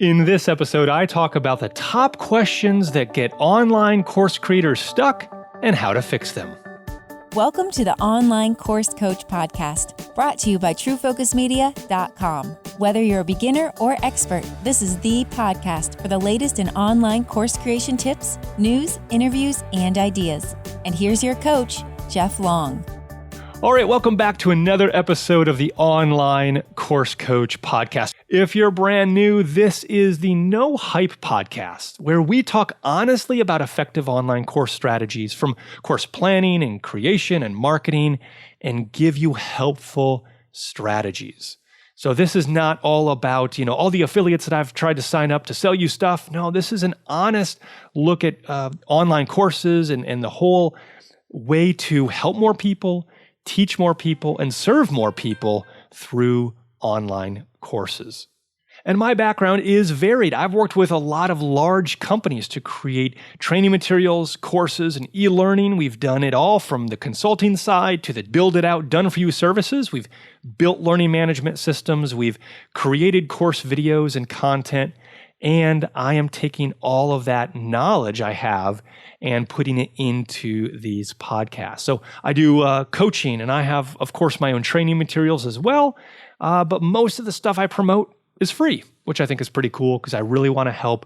In this episode, I talk about the top questions that get online course creators stuck and how to fix them. Welcome to the Online Course Coach Podcast, brought to you by TrueFocusMedia.com. Whether you're a beginner or expert, this is the podcast for the latest in online course creation tips, news, interviews, and ideas. And here's your coach, Jeff Long. All right, welcome back to another episode of the Online Course Coach Podcast. If you're brand new, this is the No Hype Podcast, where we talk honestly about effective online course strategies from course planning and creation and marketing and give you helpful strategies. So this is not all about, all the affiliates that I've tried to sign up to sell you stuff. No, this is an honest look at online courses and the whole way to help more people, teach more people, and serve more people through online courses. And my background is varied. I've worked with a lot of large companies to create training materials, courses, and e-learning. We've done it all from the consulting side to the build it out, done for you services. We've built learning management systems. We've created course videos and content. And I am taking all of that knowledge I have and putting it into these podcasts. So I do coaching, and I have, of course, my own training materials as well. But most of the stuff I promote is free, which I think is pretty cool because I really want to help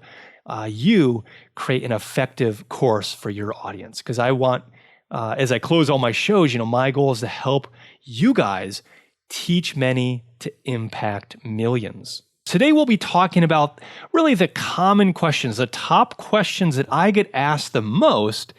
you create an effective course for your audience. Because I want, as I close all my shows, my goal is to help you guys teach many to impact millions. Today, we'll be talking about really the common questions, the top questions that I get asked the most,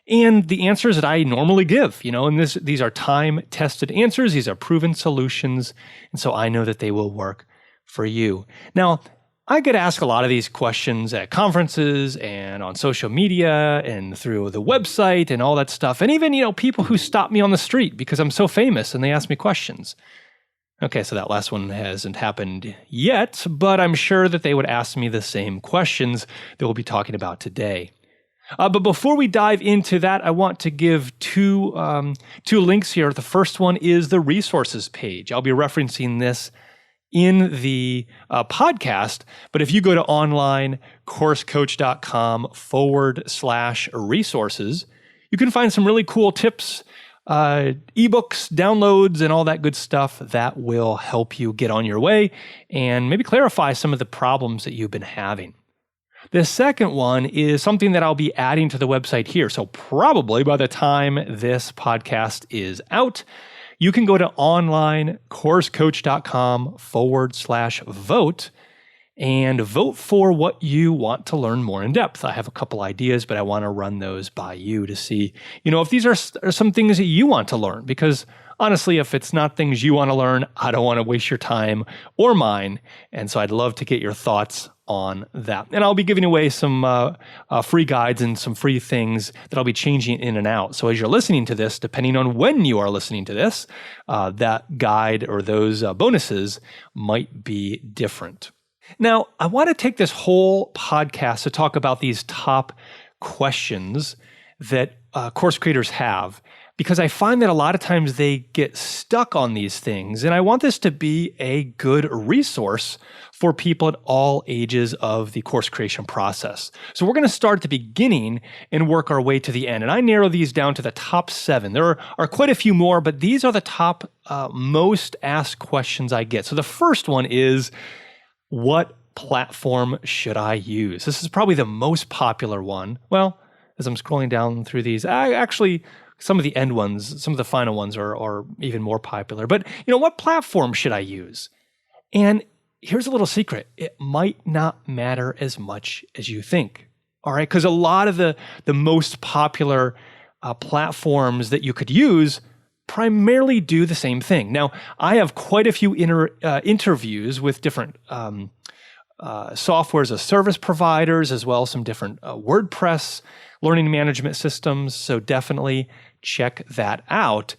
and the answers that I normally give, and these are time-tested answers. These are proven solutions, and so I know that they will work for you. Now, I get asked a lot of these questions at conferences and on social media and through the website and all that stuff, and even, people who stop me on the street because I'm so famous and they ask me questions. Okay, so that last one hasn't happened yet, but I'm sure that they would ask me the same questions that we'll be talking about today. But before we dive into that, I want to give two links here. The first one is the resources page. I'll be referencing this in the podcast, but if you go to onlinecoursecoach.com/resources, you can find some really cool tips, ebooks, downloads, and all that good stuff that will help you get on your way and maybe clarify some of the problems that you've been having. The second one is something that I'll be adding to the website here. So probably by the time this podcast is out, you can go to onlinecoursecoach.com/vote and vote for what you want to learn more in depth. I have a couple ideas, but I want to run those by you to see, if these are some things that you want to learn. Because honestly, if it's not things you want to learn, I don't want to waste your time or mine. And so I'd love to get your thoughts on that. And I'll be giving away some free guides and some free things that I'll be changing in and out. So as you're listening to this, depending on when you are listening to this, that guide or those bonuses might be different. Now, I want to take this whole podcast to talk about these top questions that course creators have, because I find that a lot of times they get stuck on these things, and I want this to be a good resource for people at all ages of the course creation process. So we're going to start at the beginning and work our way to the end, and I narrow these down to the top 7. There are quite a few more, but these are the top most asked questions I get. So the first one is, what platform should I use? This is probably the most popular one. Well, as I'm scrolling down through these, actually, some of the end ones, some of the final ones are even more popular. But, what platform should I use? And here's a little secret. It might not matter as much as you think. All right? Because a lot of the most popular platforms that you could use primarily do the same thing. Now, I have quite a few interviews with different software as a service providers, as well as some different WordPress learning management systems. So definitely check that out.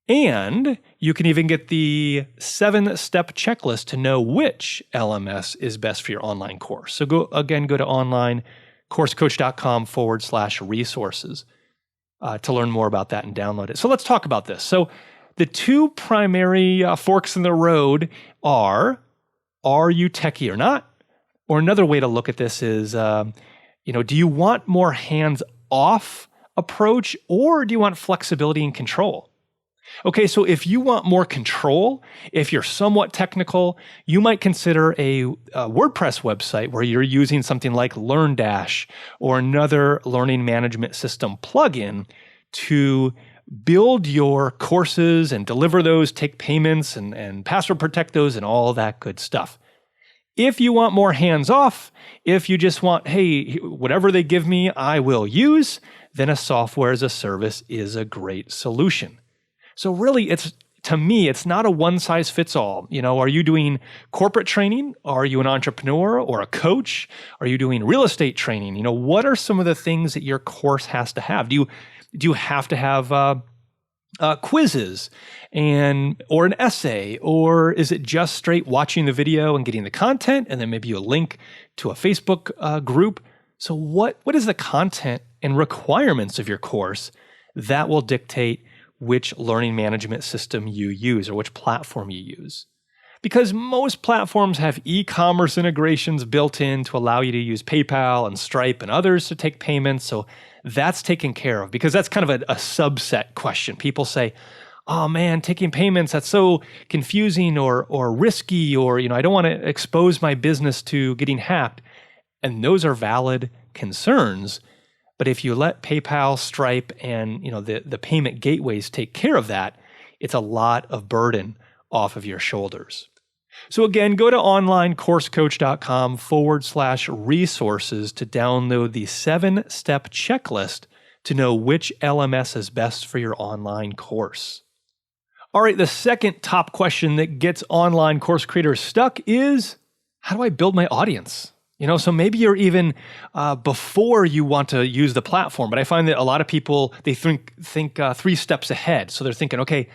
And you can even get the 7-step checklist to know which LMS is best for your online course. So go to onlinecoursecoach.com/resources. To learn more about that and download it. So let's talk about this. So the two primary forks in the road are you techie or not? Or another way to look at this is, do you want more hands-off approach or do you want flexibility and control? Okay, so if you want more control, if you're somewhat technical, you might consider a WordPress website where you're using something like LearnDash or another learning management system plugin to build your courses and deliver those, take payments and password protect those and all that good stuff. If you want more hands-off, if you just want, hey, whatever they give me, I will use, then a software as a service is a great solution. So really, to me, it's not a one-size-fits-all. Are you doing corporate training? Are you an entrepreneur or a coach? Are you doing real estate training? What are some of the things that your course has to have? Do you have to have quizzes or an essay, or is it just straight watching the video and getting the content, and then maybe a link to a Facebook group? So what is the content and requirements of your course that will dictate which learning management system you use or which platform you use? Because most platforms have e-commerce integrations built in to allow you to use PayPal and Stripe and others to take payments. So that's taken care of, because that's kind of a subset question. People say, oh man, taking payments, that's so confusing or risky, or I don't want to expose my business to getting hacked. And those are valid concerns. But if you let PayPal, Stripe, and the payment gateways take care of that, it's a lot of burden off of your shoulders. So again, go to onlinecoursecoach.com/resources to download the 7-step checklist to know which LMS is best for your online course. All right, the second top question that gets online course creators stuck is, how do I build my audience? So maybe you're even before you want to use the platform, but I find that a lot of people, they think 3 steps ahead. So they're thinking, okay,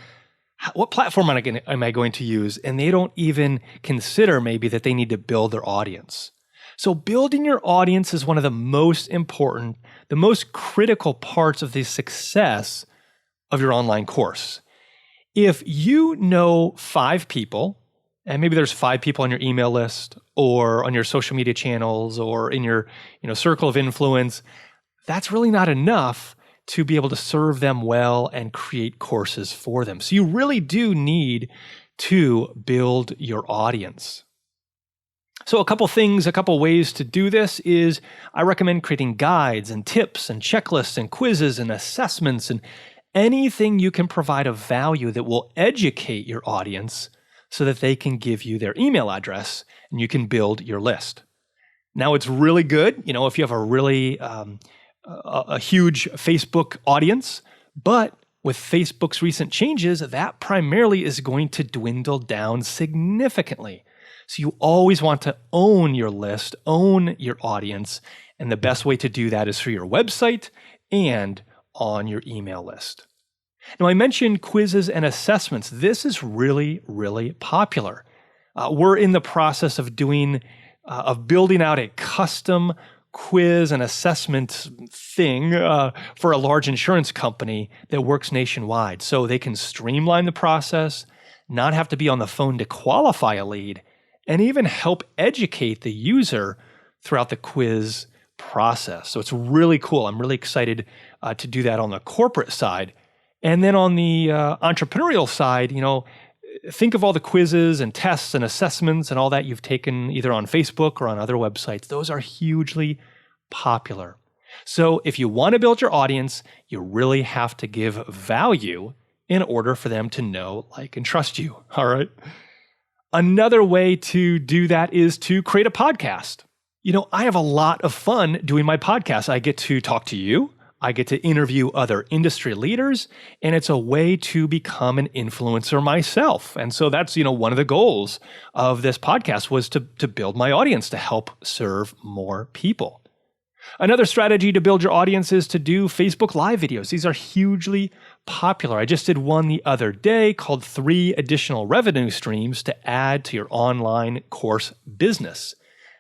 what platform am I going to use? And they don't even consider maybe that they need to build their audience. So building your audience is one of the most important, the most critical parts of the success of your online course. If you know 5 people, and maybe there's 5 people on your email list or on your social media channels or in your circle of influence, that's really not enough to be able to serve them well and create courses for them. So you really do need to build your audience. So a couple ways to do this is I recommend creating guides and tips and checklists and quizzes and assessments and anything you can provide of value that will educate your audience so that they can give you their email address and you can build your list. Now, it's really good, if you have a really a huge Facebook audience, but with Facebook's recent changes, that primarily is going to dwindle down significantly. So you always want to own your list, own your audience, and the best way to do that is through your website and on your email list. Now, I mentioned quizzes and assessments. This is really, really popular. We're in the process of building out a custom quiz and assessment thing for a large insurance company that works nationwide. So they can streamline the process, not have to be on the phone to qualify a lead, and even help educate the user throughout the quiz process. So it's really cool. I'm really excited to do that on the corporate side. And then on the entrepreneurial side, think of all the quizzes and tests and assessments and all that you've taken either on Facebook or on other websites. Those are hugely popular. So if you want to build your audience, you really have to give value in order for them to know, like, and trust you. All right. Another way to do that is to create a podcast. I have a lot of fun doing my podcast. I get to talk to you. I get to interview other industry leaders, and it's a way to become an influencer myself. And so that's, one of the goals of this podcast was to build my audience, to help serve more people. Another strategy to build your audience is to do Facebook Live videos. These are hugely popular. I just did one the other day called 3 additional revenue streams to add to your online course business.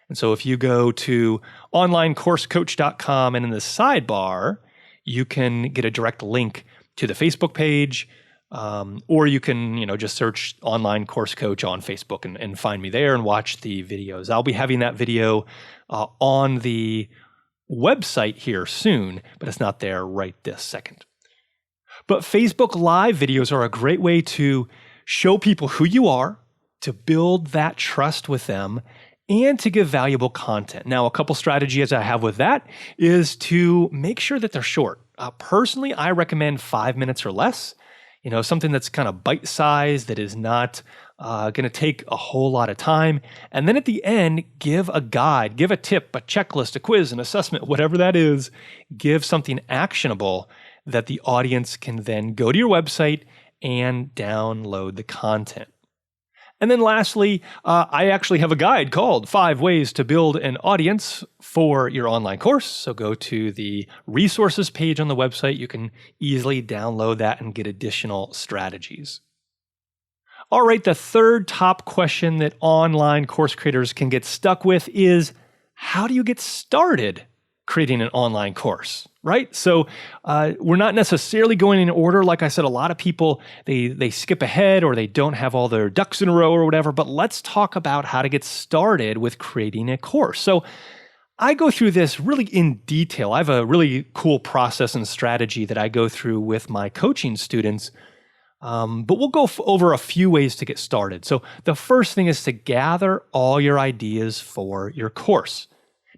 And so if you go to onlinecoursecoach.com and in the sidebar, you can get a direct link to the Facebook page, Or you can, just search online course coach on Facebook and find me there and watch the videos. I'll be having that video on the website here soon, but it's not there right this second. But Facebook Live videos are a great way to show people who you are, to build that trust with them, and to give valuable content. Now, a couple strategies I have with that is to make sure that they're short. Personally, I recommend 5 minutes or less. Something that's kind of bite-sized, that is not going to take a whole lot of time. And then at the end, give a guide, give a tip, a checklist, a quiz, an assessment, whatever that is. Give something actionable that the audience can then go to your website and download the content. And then lastly, I actually have a guide called 5 Ways to Build an Audience for Your Online Course. So go to the resources page on the website. You can easily download that and get additional strategies. All right, the third top question that online course creators can get stuck with is, how do you get started creating an online course, right? So we're not necessarily going in order. Like I said, a lot of people, they skip ahead or they don't have all their ducks in a row or whatever, but let's talk about how to get started with creating a course. So I go through this really in detail. I have a really cool process and strategy that I go through with my coaching students, but we'll go over a few ways to get started. So the first thing is to gather all your ideas for your course.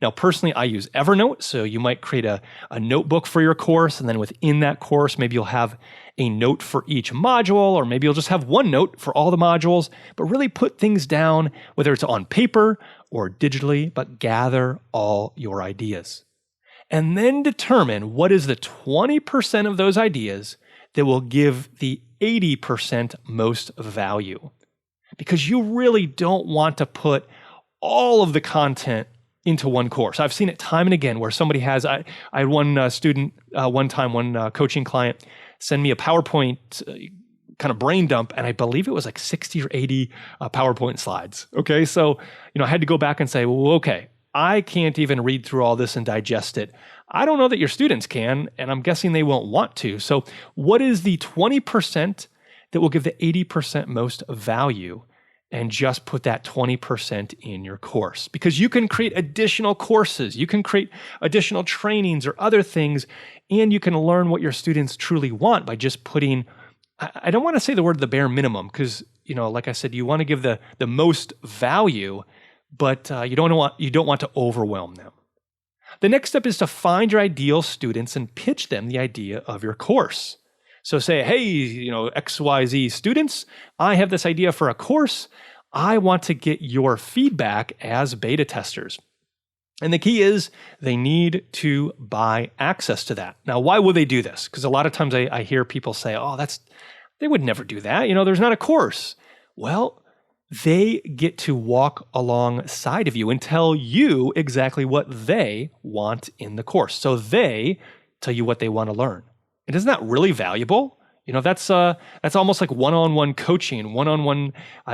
Now, personally, I use Evernote, so you might create a notebook for your course, and then within that course, maybe you'll have a note for each module, or maybe you'll just have one note for all the modules, but really put things down, whether it's on paper or digitally, but gather all your ideas. And then determine what is the 20% of those ideas that will give the 80% most value. Because you really don't want to put all of the content into one course. I've seen it time and again where somebody has, I had one student one coaching client send me a PowerPoint kind of brain dump, and I believe it was like 60 or 80 PowerPoint slides. Okay, so I had to go back and say, well, okay, I can't even read through all this and digest it. I don't know that your students can, and I'm guessing they won't want to. So what is the 20% that will give the 80% most value? And just put that 20% in your course, because you can create additional courses, you can create additional trainings or other things, and you can learn what your students truly want by just putting, I don't want to say the word the bare minimum, because, like I said, you want to give the most value, but you don't want to overwhelm them. The next step is to find your ideal students and pitch them the idea of your course. So say, hey, XYZ students, I have this idea for a course. I want to get your feedback as beta testers. And the key is they need to buy access to that. Now, why would they do this? Because a lot of times I hear people say, they would never do that. There's not a course. Well, they get to walk alongside of you and tell you exactly what they want in the course. So they tell you what they want to learn. And isn't that really valuable? That's almost like one-on-one coaching, one-on-one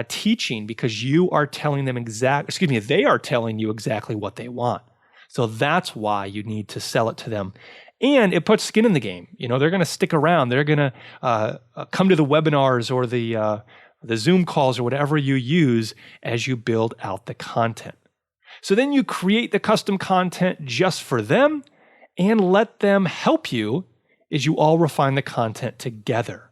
teaching, because you are telling them they are telling you exactly what they want. So that's why you need to sell it to them. And it puts skin in the game. They're going to stick around. They're going to come to the webinars or the Zoom calls or whatever you use as you build out the content. So then you create the custom content just for them and let them help you as you all refine the content together.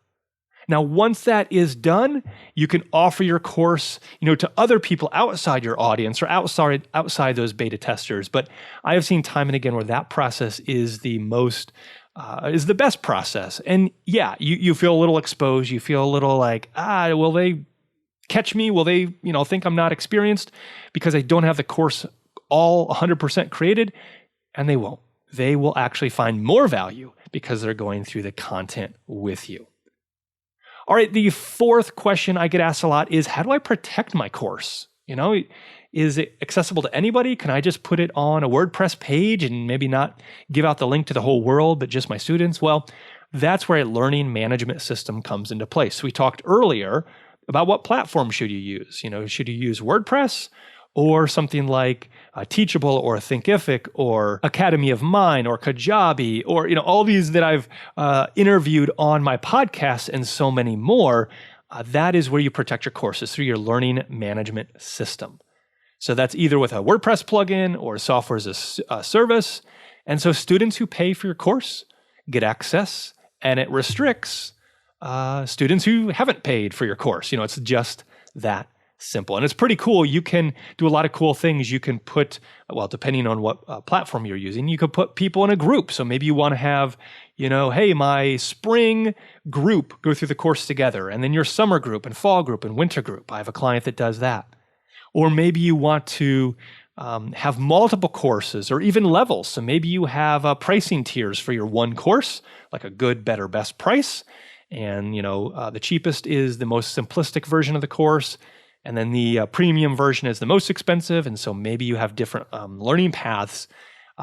Now, once that is done, you can offer your course, to other people outside your audience or outside those beta testers. But I have seen time and again where that process is the best process. And yeah, you feel a little exposed. You feel a little like, will they catch me? Will they, think I'm not experienced because I don't have the course all 100% created? And they won't. They will actually find more value because they're going through the content with you. All right, the fourth question I get asked a lot is, how do I protect my course? Is it accessible to anybody? Can I just put it on a WordPress page and maybe not give out the link to the whole world, but just my students? Well, that's where a learning management system comes into place. We talked earlier about what platform should you use. Should you use WordPress or something like Teachable or Thinkific or Academy of Mind or Kajabi or all these that I've interviewed on my podcast and so many more, that is where you protect your courses through your learning management system. So that's either with a WordPress plugin or software as a service. And so students who pay for your course get access, and it restricts students who haven't paid for your course. It's just that simple. And it's pretty cool. You can do a lot of cool things. You can put, depending on what platform you're using, you could put people in a group. So maybe you want to have, hey, my spring group go through the course together, and then your summer group and fall group and winter group. I have a client that does that. Or maybe you want to have multiple courses or even levels. So maybe you have pricing tiers for your one course, like a good, better, best price. And, the cheapest is the most simplistic version of the course. And then the premium version is the most expensive. And so maybe you have different learning paths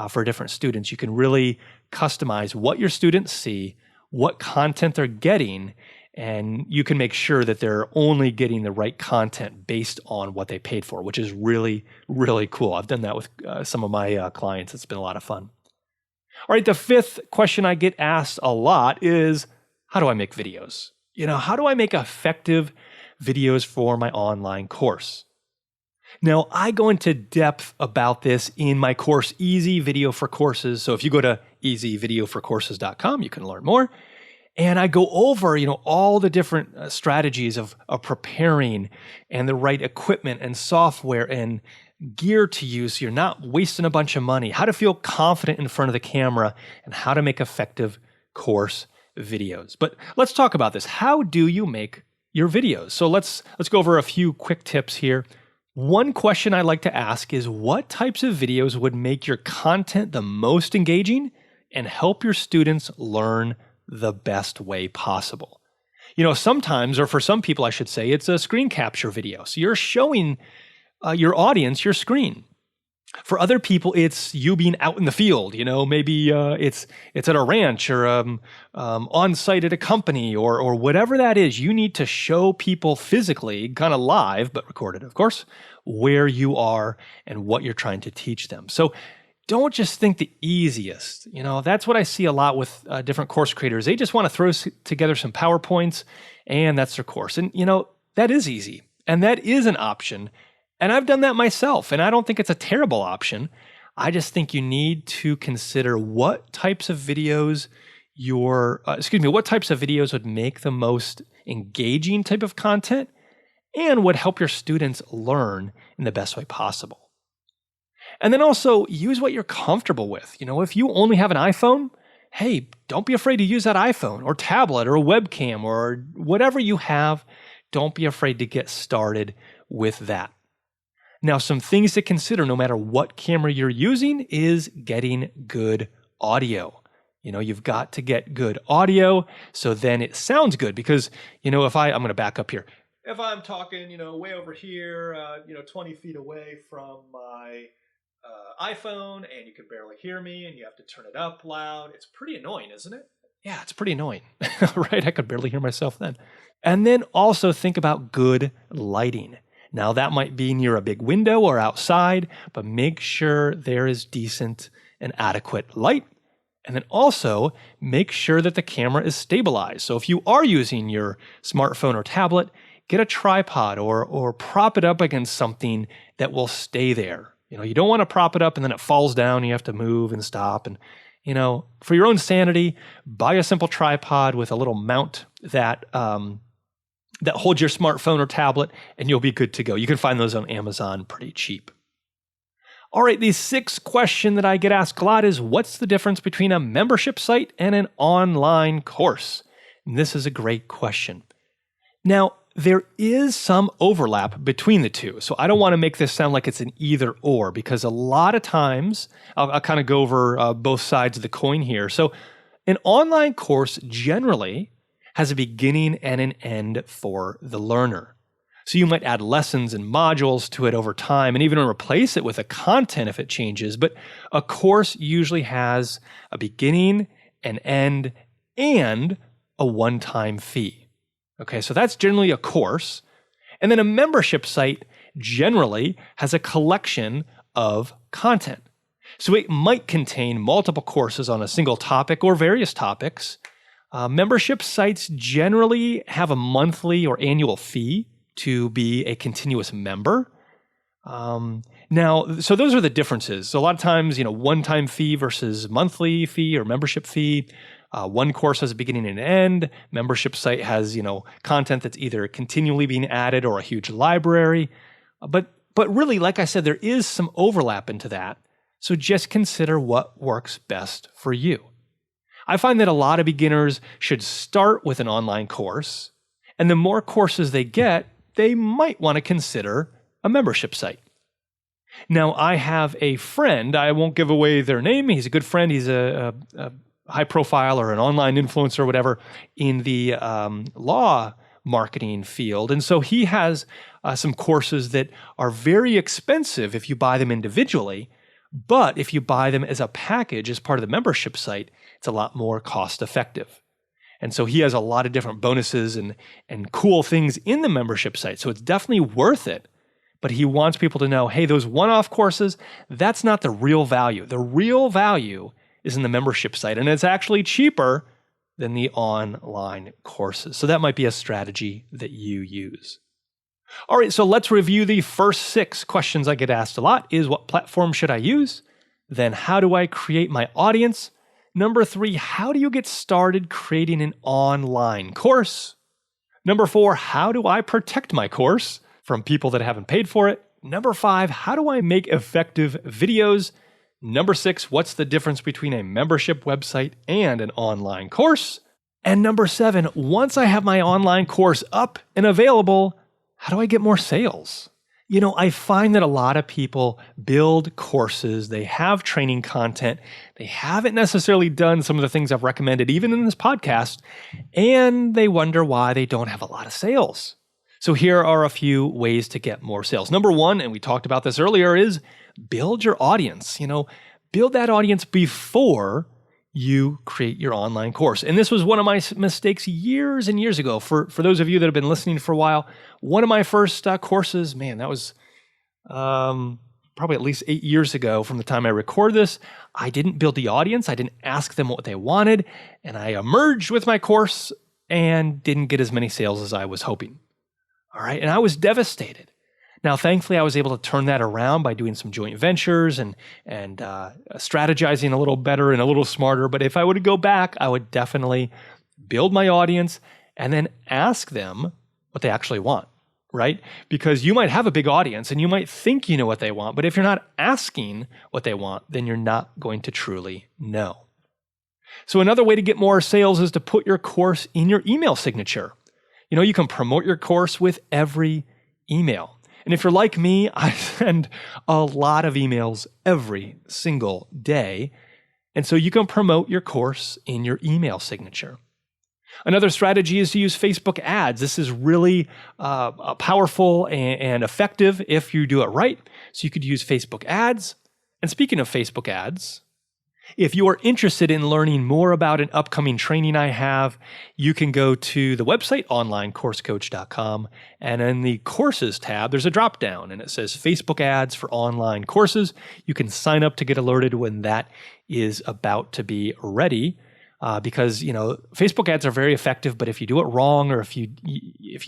for different students. You can really customize what your students see, what content they're getting, and you can make sure that they're only getting the right content based on what they paid for, which is really, really cool. I've done that with some of my clients. It's been a lot of fun. All right, the fifth question I get asked a lot is, how do I make videos? How do I make effective videos for my online course? Now, I go into depth about this in my course, Easy Video for Courses. So if you go to easyvideoforcourses.com, you can learn more. And I go over, all the different strategies of preparing and the right equipment and software and gear to use so you're not wasting a bunch of money, how to feel confident in front of the camera, and how to make effective course videos. But let's talk about this. How do you make your videos? So let's go over a few quick tips here. One question I like to ask is, what types of videos would make your content the most engaging and help your students learn the best way possible? Sometimes, or for some people, I should say, it's a screen capture video. So you're showing your audience your screen. For other people, it's you being out in the field. Maybe it's at a ranch or on site at a company or whatever that is. You need to show people physically, kind of live, but recorded, of course, where you are and what you're trying to teach them. So don't just think the easiest. That's what I see a lot with different course creators. They just want to throw together some PowerPoints and that's their course. And, that is easy. And that is an option. And I've done that myself, and I don't think it's a terrible option. I just think you need to consider what types of videos what types of videos would make the most engaging type of content and would help your students learn in the best way possible. And then also use what you're comfortable with. If you only have an iPhone, hey, don't be afraid to use that iPhone or tablet or a webcam or whatever you have. Don't be afraid to get started with that. Now, some things to consider no matter what camera you're using is getting good audio. You've got to get good audio so then it sounds good because, I'm going to back up here. If I'm talking, way over here, 20 feet away from my iPhone and you can barely hear me and you have to turn it up loud, it's pretty annoying, isn't it? Yeah, it's pretty annoying, right? I could barely hear myself then. And then also think about good lighting. Now, that might be near a big window or outside, but make sure there is decent and adequate light. And then also make sure that the camera is stabilized. So if you are using your smartphone or tablet, get a tripod or prop it up against something that will stay there. You don't want to prop it up and then it falls down. You have to move and stop. And, for your own sanity, buy a simple tripod with a little mount that holds your smartphone or tablet, and you'll be good to go. You can find those on Amazon pretty cheap. All right, the sixth question that I get asked a lot is, what's the difference between a membership site and an online course? And this is a great question. Now, there is some overlap between the two. So I don't want to make this sound like it's an either or, because a lot of times, I'll kind of go over both sides of the coin here. So an online course generally has a beginning and an end for the learner. So you might add lessons and modules to it over time and even replace it with a content if it changes, but a course usually has a beginning, an end, and a one-time fee. Okay, so that's generally a course. And then a membership site generally has a collection of content. So it might contain multiple courses on a single topic or various topics. Membership sites generally have a monthly or annual fee to be a continuous member. So those are the differences. So a lot of times, one-time fee versus monthly fee or membership fee. One course has a beginning and an end. Membership site has, content that's either continually being added or a huge library. But really, like I said, there is some overlap into that. So just consider what works best for you. I find that a lot of beginners should start with an online course, and the more courses they get, they might want to consider a membership site. Now, I have a friend, I won't give away their name, he's a good friend, he's a high profile or an online influencer or whatever in the law marketing field. And so he has some courses that are very expensive if you buy them individually, but if you buy them as a package as part of the membership site, it's a lot more cost effective. And so he has a lot of different bonuses and cool things in the membership site. So it's definitely worth it. But he wants people to know, hey, those one-off courses, that's not the real value. The real value is in the membership site, and it's actually cheaper than the online courses. So that might be a strategy that you use. All right, so let's review the first 6 questions I get asked a lot is what platform should I use? Then how do I create my audience? Number 3, how do you get started creating an online course? Number 4, how do I protect my course from people that haven't paid for it? Number 5, how do I make effective videos? Number 6, what's the difference between a membership website and an online course? And number 7, once I have my online course up and available, how do I get more sales? I find that a lot of people build courses, they have training content, they haven't necessarily done some of the things I've recommended, even in this podcast, and they wonder why they don't have a lot of sales. So here are a few ways to get more sales. Number 1, and we talked about this earlier, is build your audience. Build that audience before you create your online course. And this was one of my mistakes years and years ago. For those of you that have been listening for a while, one of my first courses, that was probably at least 8 years ago from the time I recorded this. I didn't build the audience. I didn't ask them what they wanted. And I emerged with my course and didn't get as many sales as I was hoping. All right. And I was devastated. Now, thankfully, I was able to turn that around by doing some joint ventures and strategizing a little better and a little smarter. But if I were to go back, I would definitely build my audience and then ask them what they actually want, right? Because you might have a big audience and you might think you know what they want, but if you're not asking what they want, then you're not going to truly know. So another way to get more sales is to put your course in your email signature. You can promote your course with every email. And if you're like me, I send a lot of emails every single day. And so you can promote your course in your email signature. Another strategy is to use Facebook ads. This is really powerful and effective if you do it right. So you could use Facebook ads. And speaking of Facebook ads, if you are interested in learning more about an upcoming training I have, you can go to the website, onlinecoursecoach.com, and in the Courses tab, there's a drop-down, and it says Facebook ads for online courses. You can sign up to get alerted when that is about to be ready, because Facebook ads are very effective, but if you do it wrong, or if you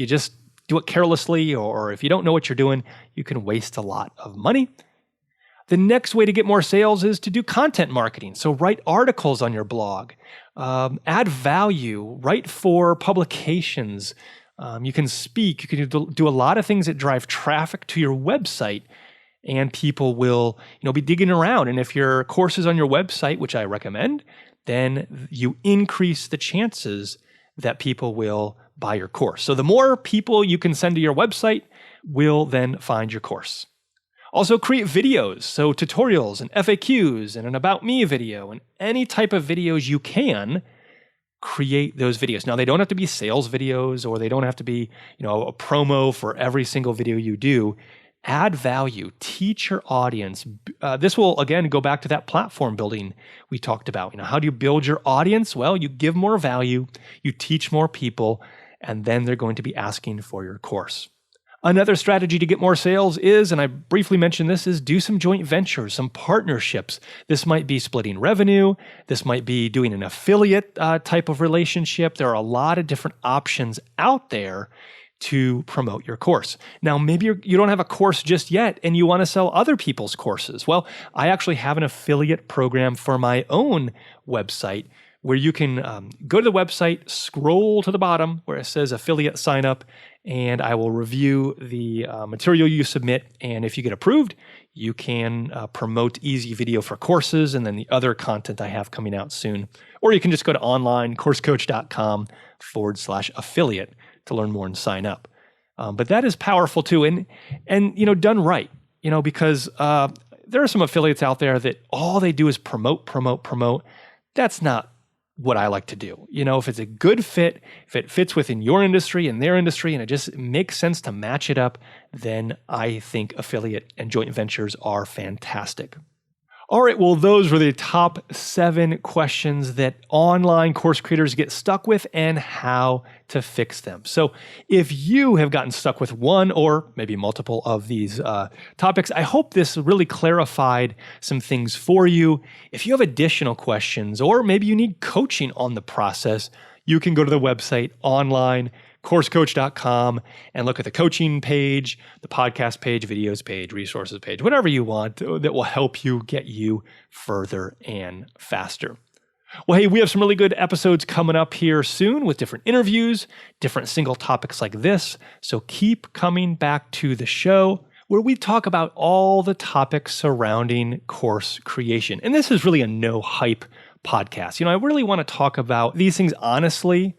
just do it carelessly, or if you don't know what you're doing, you can waste a lot of money. The next way to get more sales is to do content marketing. So write articles on your blog, add value, write for publications. You can speak, you can do a lot of things that drive traffic to your website, and people will be digging around. And if your course is on your website, which I recommend, then you increase the chances that people will buy your course. So the more people you can send to your website will then find your course. Also create videos, so tutorials and FAQs and an About Me video and any type of videos you can, create those videos. Now, they don't have to be sales videos, or they don't have to be, a promo for every single video you do. Add value, teach your audience. This will, again, go back to that platform building we talked about. How do you build your audience? Well, you give more value, you teach more people, and then they're going to be asking for your course. Another strategy to get more sales is, and I briefly mentioned this, is do some joint ventures, some partnerships. This might be splitting revenue. This might be doing an affiliate type of relationship. There are a lot of different options out there to promote your course. Now, maybe you don't have a course just yet and you want to sell other people's courses. Well, I actually have an affiliate program for my own website where you can go to the website, scroll to the bottom where it says affiliate sign up, and I will review the material you submit. And if you get approved, you can promote Easy Video for courses and then the other content I have coming out soon. Or you can just go to onlinecoursecoach.com/affiliate to learn more and sign up. But that is powerful too. And done right, because there are some affiliates out there that all they do is promote. That's not what I like to do. If it's a good fit, if it fits within your industry and their industry, and it just makes sense to match it up, then I think affiliate and joint ventures are fantastic. All right, well, those were the top 7 questions that online course creators get stuck with and how to fix them. So if you have gotten stuck with one or maybe multiple of these topics, I hope this really clarified some things for you. If you have additional questions or maybe you need coaching on the process, you can go to the website onlinecoursecoach.com and look at the coaching page, the podcast page, videos page, resources page, whatever you want that will help you get you further and faster. Well, hey, we have some really good episodes coming up here soon with different interviews, different single topics like this. So keep coming back to the show where we talk about all the topics surrounding course creation. And this is really a no hype podcast. I really want to talk about these things honestly.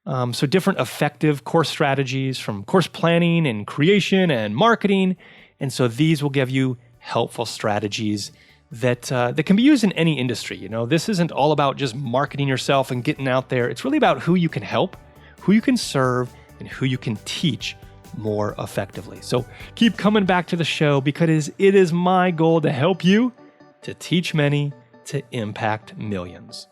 So different effective course strategies from course planning and creation and marketing. And so these will give you helpful strategies that can be used in any industry. This isn't all about just marketing yourself and getting out there. It's really about who you can help, who you can serve, and who you can teach more effectively. So keep coming back to the show because it is my goal to help you to teach many to impact millions.